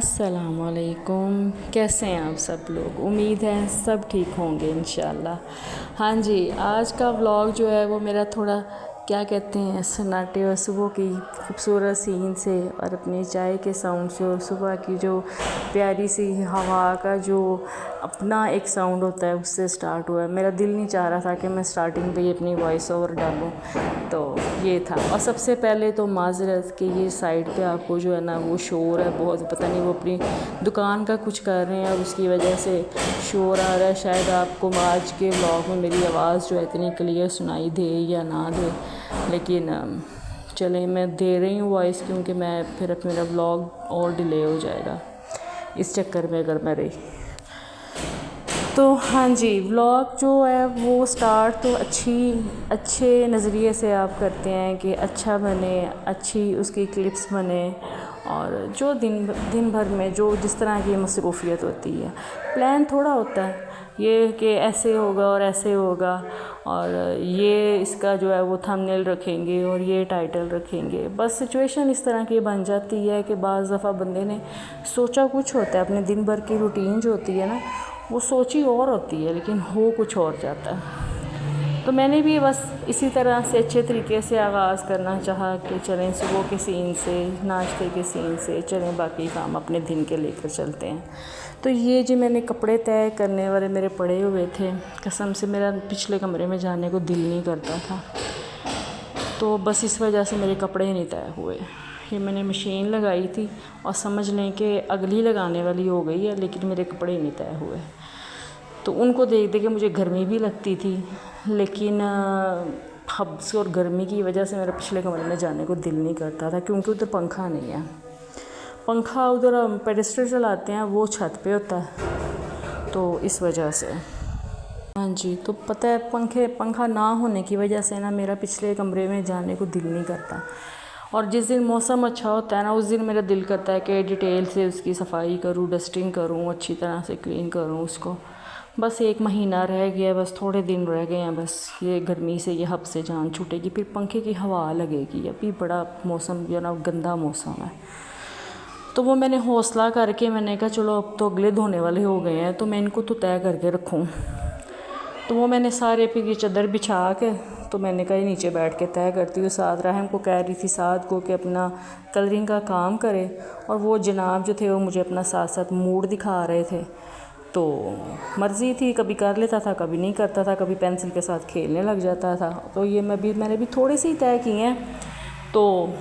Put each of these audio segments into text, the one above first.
अस्सलाम वालेकुम। कैसे हैं आप सब लोग? उम्मीद है सब ठीक होंगे इंशाल्लाह। हाँ जी, आज का व्लॉग जो है वो मेरा थोड़ा क्या कहते हैं सन्नाटे और सुबह की खूबसूरत सीन से और अपनी चाय के साउंड से और सुबह की जो प्यारी सी हवा का जो अपना एक साउंड होता है उससे स्टार्ट हुआ है। मेरा दिल नहीं चाह रहा था कि मैं स्टार्टिंग पे ही अपनी वॉइस ओवर डालूं, तो ये था। और सबसे पहले तो माजरत कि ये साइड पे आपको जो है ना वो शोर है बहुत, पता नहीं वो अपनी दुकान का कुछ कर रहे हैं और उसकी वजह से शोर आ रहा है। शायद आपको आज के व्लॉग में मेरी आवाज़ जो है इतनी क्लियर सुनाई दे या ना दे, लेकिन चलें मैं दे रही हूँ वॉइस, क्योंकि मैं फिर अब मेरा व्लॉग और डिले हो जाएगा इस चक्कर में अगर मैं रही तो। हाँ जी, व्लॉग जो है वो स्टार्ट तो अच्छे नज़रिए से आप करते हैं कि अच्छा बने, अच्छी उसकी क्लिप्स बने, और जो दिन भर में जो जिस तरह की मसरूफ़ियत होती है, प्लान थोड़ा होता है ये कि ऐसे होगा और ऐसे होगा और ये इसका जो है वो थंबनेल रखेंगे और ये टाइटल रखेंगे। बस सिचुएशन इस तरह की बन जाती है कि बाज़ दफ़ा बंदे ने सोचा कुछ होता है, अपने दिन भर की रूटीन जो होती है ना वो सोची और होती है लेकिन हो कुछ और जाता है। तो मैंने भी बस इसी तरह से अच्छे तरीके से आगाज़ करना चाहा कि चलें सुबह के सीन से, नाश्ते के सीन से चलें बाकी काम अपने दिन के लेकर चलते हैं। तो ये जो मैंने कपड़े तय करने वाले मेरे पड़े हुए थे, कसम से मेरा पिछले कमरे में जाने को दिल नहीं करता था, तो बस इस वजह से मेरे कपड़े नहीं तय हुए। ये मैंने मशीन लगाई थी और समझ लें कि अगली लगाने वाली हो गई है, लेकिन मेरे कपड़े नहीं तय हुए। तो उनको देख देख के मुझे गर्मी भी लगती थी, लेकिन हब्स और गर्मी की वजह से मेरा पिछले कमरे में जाने को दिल नहीं करता था, क्योंकि उधर पंखा नहीं है। पंखा उधर पेडिस्टल चलाते हैं, वो छत पे होता है, तो इस वजह से। हाँ जी, तो पता है पंखा ना होने की वजह से ना मेरा पिछले कमरे में जाने को दिल नहीं करता। और जिस दिन मौसम अच्छा होता है ना उस दिन मेरा दिल करता है कि डिटेल से उसकी सफाई करूँ, डस्टिंग करूँ, अच्छी तरह से क्लीन करूँ उसको। बस 1 महीना रह गया, बस थोड़े दिन रह गए हैं, बस ये गर्मी से ये हब से जान छूटेगी, फिर पंखे की हवा लगेगी। अभी बड़ा मौसम जो ना गंदा मौसम है, तो वो मैंने हौसला करके मैंने कहा चलो अब तो अगले धोने वाले हो गए हैं तो मैं इनको तो तय करके रखूँ। तो वो मैंने सारे फिर ये चादर बिछा के तो मैंने कहा नीचे बैठ के तय करती हूँ। साथ रहम को कह रही थी साथ को कि अपना कलरिंग का काम करे, और वो जनाब जो थे वो मुझे अपना साथ साथ मूड दिखा रहे थे, तो मर्ज़ी थी, कभी कर लेता था कभी नहीं करता था, कभी पेंसिल के साथ खेलने लग जाता था। तो ये मैंने भी थोड़े से ही तय किए हैं। तो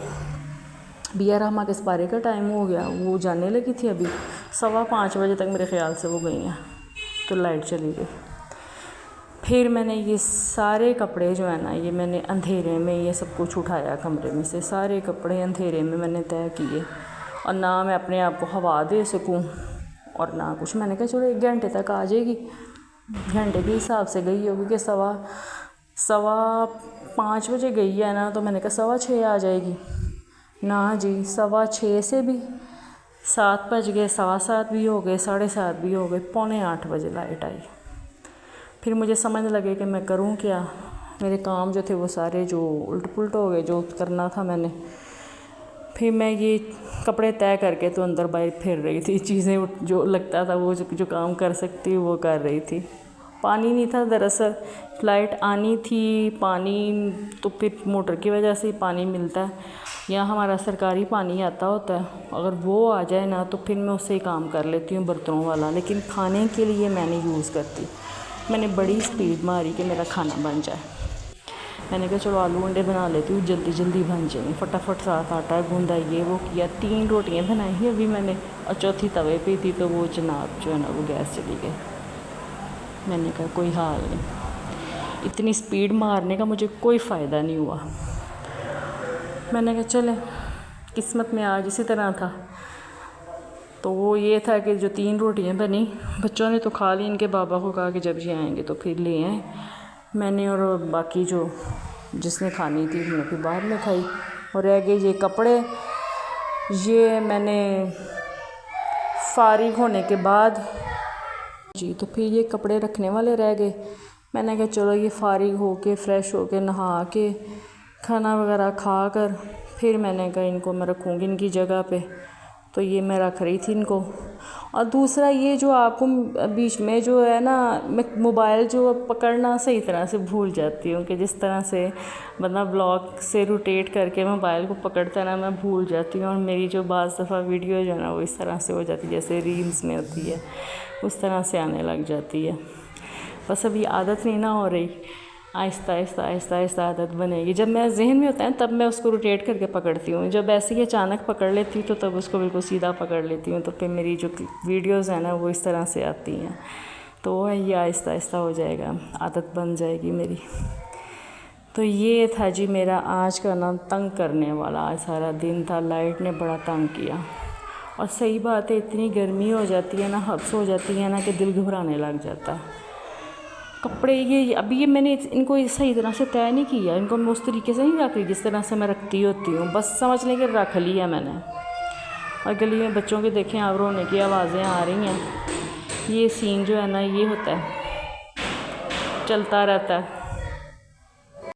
बिया रहमा के सपारे का टाइम हो गया, वो जाने लगी थी, अभी 5:15 बजे तक मेरे ख़्याल से वो गई हैं, तो लाइट चली गई। फिर मैंने ये सारे कपड़े जो है ना ये मैंने अंधेरे में ये सब कुछ उठाया कमरे में से, सारे कपड़े अंधेरे में मैंने तय किए, और ना मैं अपने आप को हवा दे सकूं और ना कुछ। मैंने कहा चलो 1 घंटे तक आ जाएगी, घंटे के हिसाब से गई होगी कि 5:15 बजे गई है ना, तो मैंने कहा 6:15 आ जाएगी ना जी, 6:15 से भी 7 बज गए, 7:15 भी हो गए, 7:30 भी हो गए, 7:45 बजे लाइट आई। फिर मुझे समझ लगे कि मैं करूं क्या, मेरे काम जो थे वो सारे जो उल्ट पुलट हो गए जो करना था मैंने। फिर मैं ये कपड़े तय करके तो अंदर बाहर फिर रही थी, चीज़ें जो लगता था वो जो काम कर सकती वो कर रही थी। पानी नहीं था दरअसल, लाइट आनी थी, पानी तो फिर मोटर की वजह से ही पानी मिलता है, यहाँ हमारा सरकारी पानी आता होता है, अगर वो आ जाए ना तो फिर मैं उससे ही काम कर लेती हूँ बर्तनों वाला, लेकिन खाने के लिए मैं नहीं यूज़ करती। मैंने बड़ी स्पीड मारी कि मेरा खाना बन जाए। मैंने कहा चलो आलू अंडे बना लेती हूँ, जल्दी जल्दी बन जाएंगे, फटाफट साथ आटा गूंदा ये वो किया, 3 रोटियाँ बनाई अभी मैंने, और चौथी तवे पे थी, तो वो जनाब जो है ना वो गैस चली गई। मैंने कहा कोई हाल नहीं, इतनी स्पीड मारने का मुझे कोई फ़ायदा नहीं हुआ। मैंने कहा चले किस्मत में आज इसी तरह था। तो वो ये था कि जो 3 रोटियां बनी, बच्चों ने तो खा ली, इनके बाबा को कहा कि जब ये आएंगे तो फिर ले आएँ। मैंने और बाकी जो जिसने खानी थी उन्होंने फिर बाद में खाई, और रह गए ये कपड़े। ये मैंने फारिग होने के बाद जी, तो फिर ये कपड़े रखने वाले रह गए। मैंने कहा चलो ये फारिग हो के फ़्रेश हो के नहा के खाना वगैरह खा कर फिर मैंने कहा इनको मैं रखूँगी इनकी जगह पे। تو یہ میں رکھ رہی تھی ان کو. اور دوسرا یہ جو آپ کو بیچ میں جو ہے نا میں موبائل جو پکڑنا صحیح طرح سے بھول جاتی ہوں کہ جس طرح سے بندہ بلاگ سے روٹیٹ کر کے موبائل کو پکڑتا ہے نا میں بھول جاتی ہوں. اور میری جو بعض دفعہ ویڈیو جو ہے نا وہ اس طرح سے ہو جاتی ہے جیسے ریلز میں ہوتی ہے اس طرح سے آنے لگ جاتی ہے. بس ابھی عادت نہیں نہ ہو رہی, آہستہ آہستہ آہستہ آہستہ عادت بنے گی. جب میں ذہن میں ہوتا ہے تب میں اس کو روٹیٹ کر کے پکڑتی ہوں, جب ایسے ہی اچانک پکڑ لیتی ہوں تو تب اس کو بالکل سیدھا پکڑ لیتی ہوں, تو پھر میری جو ویڈیوز ہیں نا وہ اس طرح سے آتی ہیں. تو یہ آہستہ آہستہ ہو جائے گا, عادت بن جائے گی میری. تو یہ تھا جی میرا آج کا نا تنگ کرنے والا, آج سارا دن تھا, لائٹ نے بڑا تنگ کیا. اور صحیح بات ہے اتنی گرمی ہو جاتی ہے نا, حبس ہو جاتی ہے نا کہ دل گھبرانے لگ جاتا ہے. کپڑے یہ میں نے ان کو صحیح طرح سے طے نہیں کیا, ان کو میں اس طریقے سے نہیں رکھ رہی جس طرح سے میں رکھتی ہوتی ہوں, بس سمجھ لیں کہ رکھ لیا میں نے. اور گلی میں بچوں کے دیکھیں آپ رونے کی آوازیں آ رہی ہیں. یہ سین جو ہے نا یہ ہوتا ہے, چلتا رہتا ہے.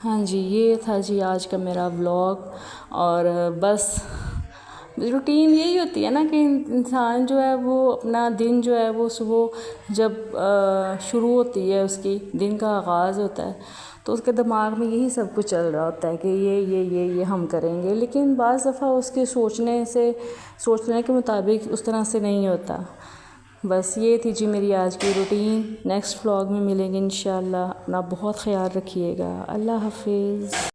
ہاں جی یہ تھا جی آج کا میرا ولاگ. اور بس روٹین یہی ہوتی ہے نا کہ انسان جو ہے وہ اپنا دن جو ہے وہ صبح جب شروع ہوتی ہے اس کی دن کا آغاز ہوتا ہے تو اس کے دماغ میں یہی سب کچھ چل رہا ہوتا ہے کہ یہ ہم کریں گے, لیکن بعض دفعہ اس کے سوچنے کے مطابق اس طرح سے نہیں ہوتا. بس یہ تھی جی میری آج کی روٹین. نیکسٹ ولاگ میں ملیں گے انشاءاللہ. اپنا بہت خیال رکھیے گا. اللہ حافظ.